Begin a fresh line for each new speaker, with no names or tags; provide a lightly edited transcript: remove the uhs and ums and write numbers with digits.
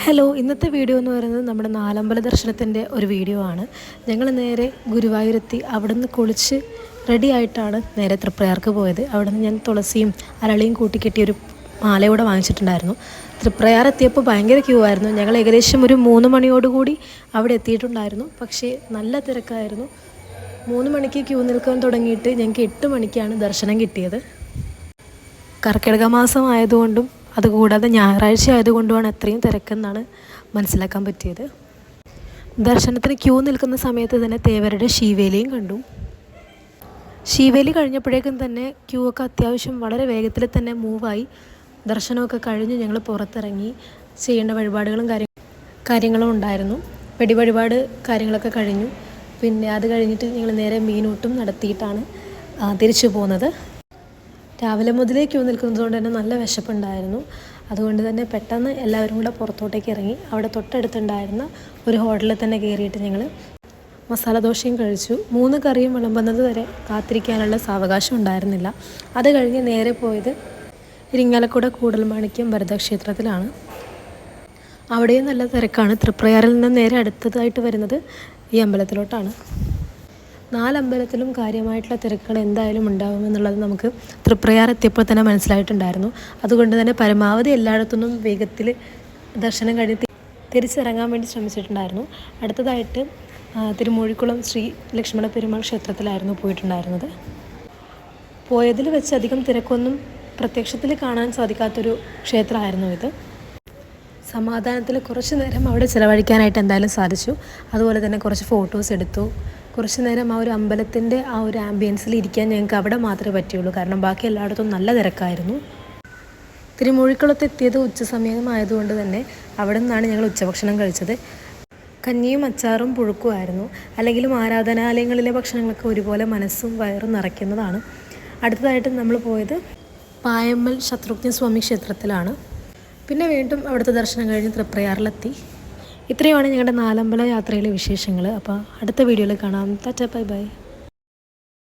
Hello, ഇന്നത്തെ video എന്ന് പറയുന്നത് നമ്മുടെ നാലമ്പല ദർശനത്തിൻ്റെ ഒരു വീഡിയോ ആണ്. ഞങ്ങൾ നേരെ ഗുരുവായൂരെത്തി. അവിടെ നിന്ന് കുളിച്ച് റെഡി ആയിട്ടാണ് നേരെ തൃപ്രയാർക്ക് പോയത്. അവിടെ നിന്ന് ഞാൻ തുളസിയും അരളിയും കൂട്ടിക്കെട്ടിയൊരു മാലയോടെ വാങ്ങിച്ചിട്ടുണ്ടായിരുന്നു. തൃപ്രയാർ എത്തിയപ്പോൾ ഭയങ്കര ക്യൂ ആയിരുന്നു. ഞങ്ങൾ ഏകദേശം ഒരു 3 മണിയോടുകൂടി അവിടെ എത്തിയിട്ടുണ്ടായിരുന്നു. പക്ഷേ നല്ല തിരക്കായിരുന്നു. 3 മണിക്ക് ക്യൂ നിൽക്കാൻ തുടങ്ങിയിട്ട് ഞങ്ങൾക്ക് 8 മണിക്കാണ് ദർശനം കിട്ടിയത്. കർക്കിടക മാസം ആയതുകൊണ്ടും അതുകൂടാതെ ഞായറാഴ്ച ആയതുകൊണ്ടുമാണ് അത്രയും തിരക്കെന്നാണ് മനസ്സിലാക്കാൻ പറ്റിയത്. ദർശനത്തിന് ക്യൂ നിൽക്കുന്ന സമയത്ത് തന്നെ തേവരുടെ ശീവേലിയും കണ്ടു. ശീവേലി കഴിഞ്ഞപ്പോഴേക്കും തന്നെ ക്യൂ ഒക്കെ അത്യാവശ്യം വളരെ വേഗത്തിൽ തന്നെ മൂവായി. ദർശനമൊക്കെ കഴിഞ്ഞ് ഞങ്ങൾ പുറത്തിറങ്ങി. ചെയ്യേണ്ട വഴിപാടുകളും കാര്യങ്ങളും ഉണ്ടായിരുന്നു. വെടിവഴിപാട് കാര്യങ്ങളൊക്കെ കഴിഞ്ഞു. പിന്നെ അത് കഴിഞ്ഞിട്ട് ഞങ്ങൾ നേരെ മീനൂട്ടും നടത്തിയിട്ടാണ് തിരിച്ചു പോകുന്നത്. രാവിലെ മുതലേ ക്യൂ നിൽക്കുന്നതുകൊണ്ട് തന്നെ നല്ല വിശപ്പുണ്ടായിരുന്നു. അതുകൊണ്ട് തന്നെ പെട്ടെന്ന് എല്ലാവരും കൂടെ പുറത്തോട്ടേക്ക് ഇറങ്ങി. അവിടെ തൊട്ടടുത്തുണ്ടായിരുന്ന ഒരു ഹോട്ടലിൽ തന്നെ കയറിയിട്ട് ഞങ്ങൾ മസാല ദോശയും കഴിച്ചു. 3 കറിയും വിളമ്പുന്നത് വരെ കാത്തിരിക്കാനുള്ള സാവകാശം ഉണ്ടായിരുന്നില്ല. അത് കഴിഞ്ഞ് നേരെ പോയത് ഇരിങ്ങാലക്കുട കൂടൽമാണിക്യം ഭരതക്ഷേത്രത്തിലാണ്. അവിടെയും നല്ല തിരക്കാണ്. തൃപ്രയാറിൽ നിന്ന് നേരെ അടുത്തതായിട്ട് വരുന്നത് ഈ അമ്പലത്തിലോട്ടാണ്. 4 അമ്പലത്തിലും കാര്യമായിട്ടുള്ള തിരക്കുകൾ എന്തായാലും ഉണ്ടാകുമെന്നുള്ളത് നമുക്ക് തൃപ്രയാർ എത്തിയപ്പോൾ തന്നെ മനസ്സിലായിട്ടുണ്ടായിരുന്നു. അതുകൊണ്ട് തന്നെ പരമാവധി എല്ലായിടത്തുനിന്നും വേഗത്തിൽ ദർശനം കഴിഞ്ഞ് തിരിച്ചിറങ്ങാൻ വേണ്ടി ശ്രമിച്ചിട്ടുണ്ടായിരുന്നു. അടുത്തതായിട്ട് തിരുമൂഴിക്കുളം ശ്രീ ലക്ഷ്മണ പെരുമാൾ ക്ഷേത്രത്തിലായിരുന്നു പോയിട്ടുണ്ടായിരുന്നത്. പോയതിൽ വെച്ച് അധികം തിരക്കൊന്നും പ്രത്യക്ഷത്തിൽ കാണാൻ സാധിക്കാത്തൊരു ക്ഷേത്രമായിരുന്നു ഇത്. സമാധാനത്തിൽ കുറച്ച് നേരം അവിടെ ചിലവഴിക്കാനായിട്ട് എന്തായാലും സാധിച്ചു. അതുപോലെ തന്നെ കുറച്ച് ഫോട്ടോസ് എടുത്തു. കുറച്ച് നേരം ആ ഒരു അമ്പലത്തിൻ്റെ ആ ഒരു ആംബിയൻസിൽ ഇരിക്കാൻ ഞങ്ങൾക്ക് അവിടെ മാത്രമേ പറ്റുള്ളൂ. കാരണം ബാക്കി എല്ലായിടത്തും നല്ല തിരക്കായിരുന്നു. തിരുമൂഴിക്കുളത്ത് എത്തിയത് ഉച്ചസമയമായതുകൊണ്ട് തന്നെ അവിടെ നിന്നാണ് ഞങ്ങൾ ഉച്ചഭക്ഷണം കഴിച്ചത്. കഞ്ഞിയും അച്ചാറും പുഴുക്കുമായിരുന്നു. അല്ലെങ്കിലും ആരാധനാലയങ്ങളിലെ ഭക്ഷണങ്ങളൊക്കെ ഒരുപോലെ മനസ്സും വയറും നിറയ്ക്കുന്നതാണ്. അടുത്തതായിട്ട് നമ്മൾ പോയത് പായമ്മൽ ശത്രുഘ്ന സ്വാമി ക്ഷേത്രത്തിലാണ്. പിന്നെ വീണ്ടും അവിടുത്തെ ദർശനം കഴിഞ്ഞ് തൃപ്രയാറിലെത്തി. ഇത്രയുമാണ് ഞങ്ങളുടെ നാലമ്പല യാത്രയിലെ വിശേഷങ്ങൾ. അപ്പോൾ അടുത്ത വീഡിയോയിൽ കാണാം. Tata, bye bye.